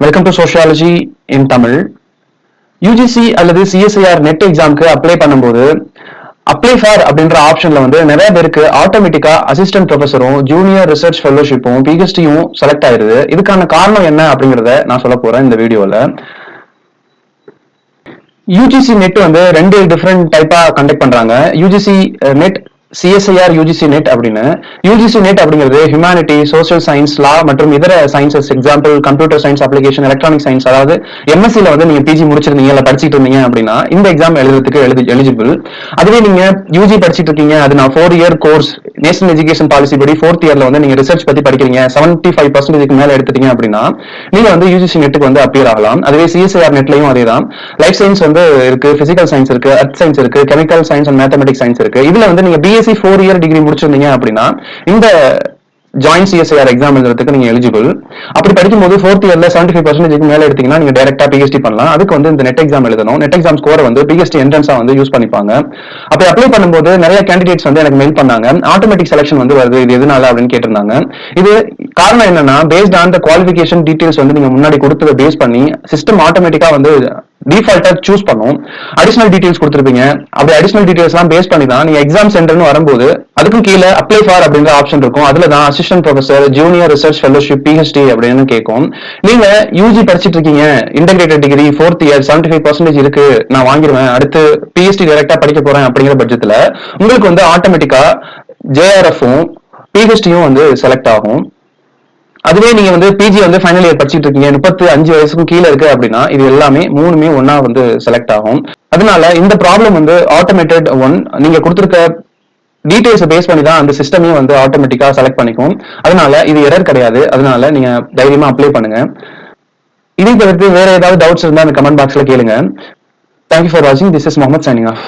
Welcome to sociology in Tamil. UGC அல்லது CSIR net எக்ஸாம்க்கு apply பண்ணும்போது அப்ளை ஃபார் அப்படின்ற ஆப்ஷன்ல வந்து நிறைய பேருக்கு ஆட்டோமேட்டிக்கா அசிஸ்டன்ட் ப்ரொஃபஸரும் ஜூனியர் ரிசர்ச் ஃபெல்லோஷிப்பும் பிஹெச்டியும் செலக்ட் ஆயிருது. இதுக்கான காரணம் என்ன அப்படிங்கிறத நான் சொல்ல போறேன் இந்த வீடியோல. யூஜிசி நெட் வந்து ரெண்டு டிஃப்ரெண்ட் டைப்பா கண்டக்ட் பண்றாங்க. UGC net, CSIR UGC net அப்படின்னு. யூஜிசி நெட் அப்படிங்கிறது ஹியூமானிட்டி, சோசியல் சயின்ஸ், லா மற்றும் இதர sciences, example computer science application, electronic science. அதாவது எம்எஸ்சில வந்து நீங்க பிஜி முடிச்சிருந்தீங்க இல்ல படிச்சுட்டு இருந்தீங்க அப்படின்னா இந்த எக்ஸாம் எழுதுறதுக்கு எலிஜிபிள். அதுவே நீங்க யூஜி படிச்சுட்டு இருக்கீங்க, அது நான் 4 year course, national education policy படி 4th இயர்ல வந்து நீங்க ரிசர்ச் பத்தி படிக்கிறீங்க, 75% மேல எடுத்துட்டீங்க அப்படின்னா நீங்க வந்து யூஜிசி நெட்டுக்கு வந்து அப்பியர் ஆகலாம். அதுவே சிஎஸ்ஐஆர் நெட்லயும் அதே தான். லைஃப் சயின்ஸ் வந்து இருக்கு, பிசிக்கல் சயின்ஸ் இருக்கு, அர்த் சயின்ஸ் இருக்கு, chemical science and mathematics science இருக்கு. இதுல வந்து நீங்க பிஎஸ்சி 4 இயர் டிகிரி முடிச்சிருந்தீங்க அப்படின்னா இந்த ஜாயின்ட் சிஎஸ்ஐஆர் எக்ஸாம் எழுதுறதுக்கு நீங்க எலிஜிபிள். அப்படி படிக்கும்போது 4th இயர்ல 75% மேல எடுத்தீங்கன்னா நீங்க டைரக்டா பிஹெச்டி பண்ணலாம். அதுக்கு வந்து இந்த நெட் எக்ஸாம் எழுதணும். நெட் எக்ஸாம் ஸ்கோரை வந்து பிஹெச்டி என்ட்ரன்ஸா வந்து யூஸ் பண்ணிப்பாங்க. அப்படி அப்ளை பண்ணும்போது நிறைய கேண்டிடேட்ஸ் வந்து எனக்கு மெயில் பண்ணாங்க, ஆட்டோமேட்டிக் செலக்ஷன் வந்து வருது, இது எதனால அப்படின்னு கேட்டிருந்தாங்க. இது காரணம் என்னன்னா, based on the qualification details வந்து நீங்க முன்னாடி கொடுத்ததை பேஸ் பண்ணி சிஸ்டம் ஆட்டோமேட்டிக்கா வந்து டிஃபால்ட்டா சூஸ் பண்ணும். அடிஷனல் டீடைல்ஸ் கொடுத்துருப்பீங்க. அப்படி அடிஷனல் டீடைல்ஸ் எல்லாம் பேஸ் பண்ணி தான் நீங்க எக்ஸாம் சென்டர்னு வரும்போது அதுக்கும் கீழே அப்ளை ஃபார் அப்படிங்கிற ஆப்ஷன் இருக்கும். அதுல தான் assistant professor, junior research fellowship, PhD அப்படின்னு கேட்கும். நீங்க யூஜி படிச்சிட்டு இருக்கீங்க, இன்டெகிரேட்டட் டிகிரி 4th இயர் 75% இருக்கு, நான் வாங்கிடுவேன், அடுத்து பிஹெச்டி டைரக்டா படிக்க போறேன் அப்படிங்கிற பட்சத்துல உங்களுக்கு வந்து ஆட்டோமேட்டிக்கா ஜேஆர்எஃப்பும் பிஹெச்டியும் வந்து செலக்ட் ஆகும். அதுவே நீங்க வந்து பிஜி வந்து ஃபைனல் இயர் படிச்சுட்டு இருக்கீங்க, 35 வயசுக்கும் கீழே இருக்கு அப்படின்னா இது எல்லாமே மூணுமே ஒன்னா வந்து செலக்ட் ஆகும். அதனால இந்த ப்ராப்ளம் வந்து ஆட்டோமேட்டட் ஒன். நீங்க கொடுத்திருக்க டீடைல்ஸ் பேஸ் பண்ணி தான் அந்த சிஸ்டமே வந்து ஆட்டோமேட்டிக்கா செலக்ட் பண்ணிக்கும். அதனால இது எரர் கிடையாது. அதனால நீங்க தைரியமா அப்ளை பண்ணுங்க. இதை தவிர்த்து வேற ஏதாவது டவுட்ஸ் இருந்தா அந்த கமெண்ட் பாக்ஸ்ல கேளுங்க. தேங்க்யூ ஃபார் வாட்சிங். This is Mohammed signing of.